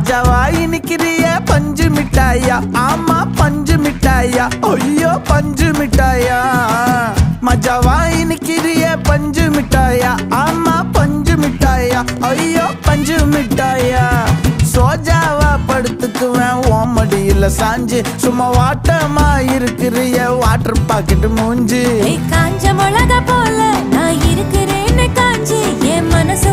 ராஜாவாய் நிக்கிறிய பஞ்சு மிட்டாயா, ஆமா பஞ்சு மிட்டாயா, ஐயோ பஞ்சு மிட்டாயா. மஜாவாய் நிக்கிறிய பஞ்சு மிட்டாயா, ஆமா பஞ்சு மிட்டாயா, ஐயோ பஞ்சு மிட்டாயா. சோஜாவா படுத்துக்குவேன் ஓமடியில சாஞ்சு, சும்மா வாட்டமா இருக்கிறிய வாட்டர் பாக்கெட் மூஞ்சி. காஞ்ச மிளகா போல நான் இருக்கிறேன்னு காஞ்சி என் மனசு